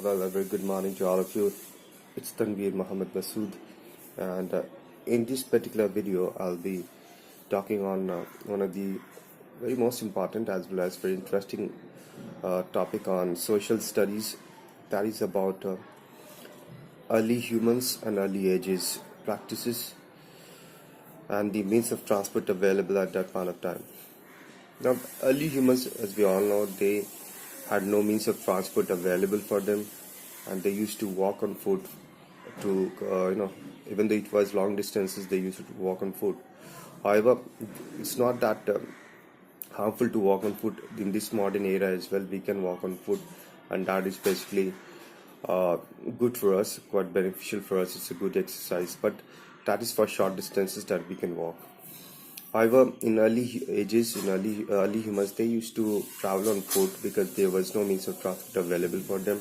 Well, a very good morning to all of you. It's Tanveer Mohammed Masood, and in this particular video, I'll be talking on one of the very most important as well as very interesting topic on social studies. That is about early humans and early ages practices and the means of transport available at that point of time. Now, early humans, as we all know, they had no means of transport available for them, and they used to walk on foot to, even though it was long distances, they used to walk on foot. However, it's not that harmful to walk on foot in this modern era as well. We can walk on foot, and that is basically good for us, quite beneficial for us. It's a good exercise, but that is for short distances that we can walk. However, in early ages, in early humans, they used to travel on foot because there was no means of transport available for them,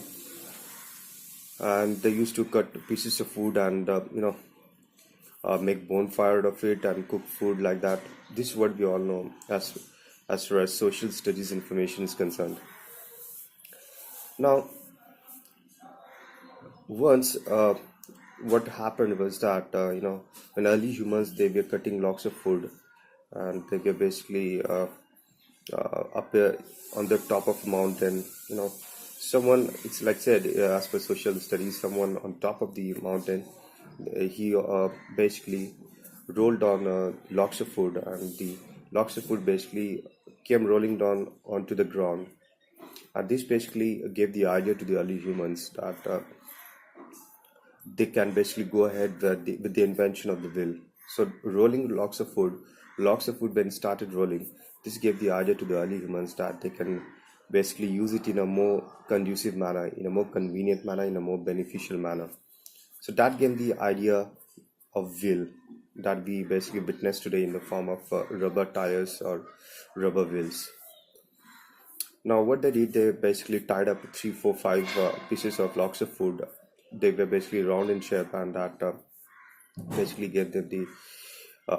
and they used to cut pieces of food and make bonfire of it and cook food like that. This is what we all know as far as social studies information is concerned. Now, once what happened was that when early humans they were cutting lots of food, and they were basically up on the top of a mountain. Someone, it's like said, as per social studies, someone on top of the mountain, he basically rolled on lots of food, and the lots of food basically came rolling down onto the ground. And this basically gave the idea to the early humans that they can basically go ahead with the invention of the wheel. So rolling lots of food when started rolling, this gave the idea to the early humans that they can basically use it in a more conducive manner, in a more convenient manner, in a more beneficial manner. So that gave the idea of wheel that we basically witness today in the form of rubber tires or rubber wheels. Now, what they did, they basically tied up three, four, five pieces of logs of food. They were basically round in shape, and that basically gave them the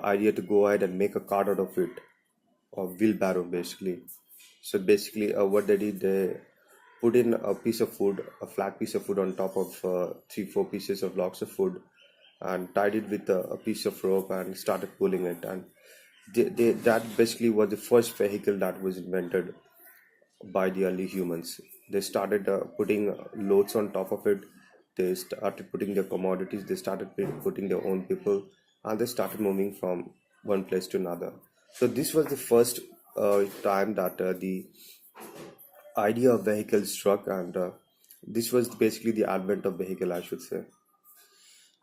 idea to go ahead and make a cart out of it, or wheelbarrow basically. So basically, what they did, they put in a piece of food, a flat piece of food on top of three, four pieces of logs of food, and tied it with a piece of rope and started pulling it. And that basically was the first vehicle that was invented by the early humans. They started putting loads on top of it. They started putting their commodities. They started putting their own people, and they started moving from one place to another. So this was the first time that the idea of vehicle struck, and this was basically the advent of vehicle, I should say.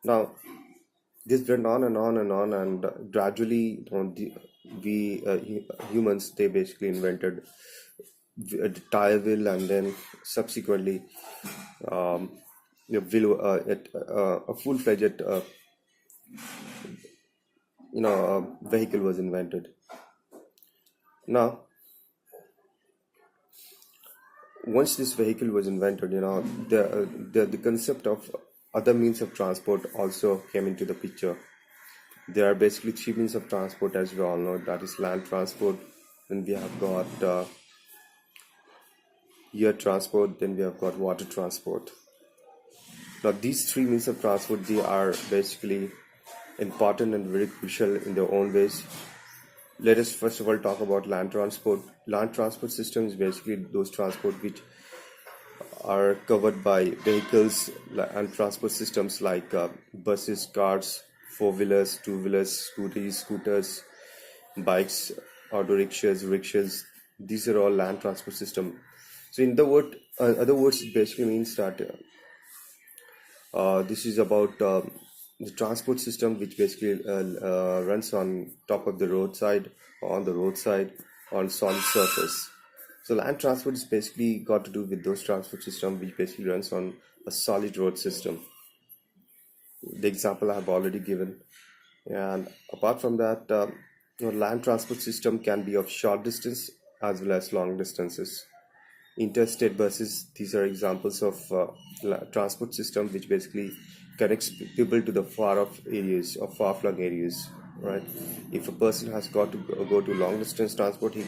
Now, this went on and on and on, and gradually, we humans, they basically invented the tire wheel, and then subsequently a full-fledged vehicle was invented. Now, once this vehicle was invented, the concept of other means of transport also came into the picture. There are basically three means of transport, as we all know. That is land transport, then we have got air transport, then we have got water transport. Now, these three means of transport, they are basically important and very crucial in their own ways. Let us first of all talk about land transport. Land transport system is basically those transport which are covered by vehicles and transport systems like buses, cars, four-wheelers, two-wheelers, scooters, bikes, auto rickshaws. These are all land transport system. So in other words, it basically means that this is about the transport system which basically runs on top of the roadside, on the roadside, on solid surface. So land transport is basically got to do with those transport system which basically runs on a solid road system. The example I have already given. And apart from that, land transport system can be of short distance as well as long distances. Interstate buses, these are examples of transport system which basically connects people to the far off areas or far flung areas, right? If a person has got to go to long distance transport, he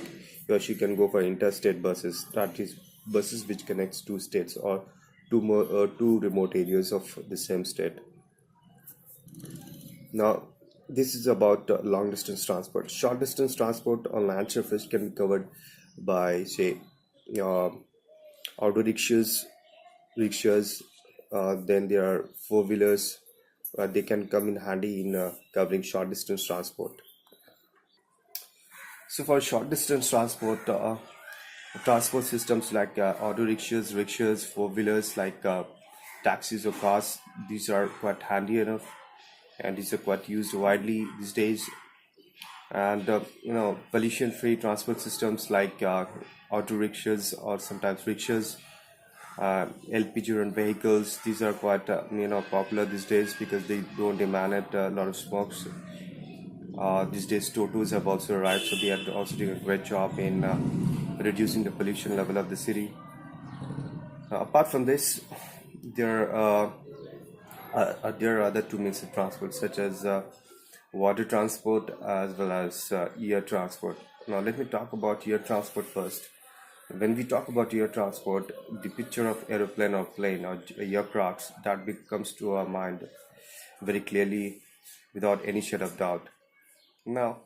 or she can go for interstate buses, that is buses which connects two states or two remote areas of the same state. Now, this is about long distance transport. Short distance transport on land surface can be covered by, say, uh, auto rickshaws. Then there are four wheelers. They can come in handy in covering short distance transport. So for short distance transport, transport systems like auto rickshaws, four wheelers like taxis or cars, these are quite handy enough, and these are quite used widely these days. And pollution-free transport systems like auto rickshaws or sometimes rickshaws, LPG run vehicles. These are quite popular these days because they don't emanate a lot of smokes. These days, Totos have also arrived, so they are also doing a great job in reducing the pollution level of the city. Apart from this, there there are other two means of transport, such as water transport as well as air transport. Now, let me talk about air transport first. When we talk about air transport, the picture of aeroplane or plane or aircrafts that becomes to our mind very clearly without any shade of doubt. Now,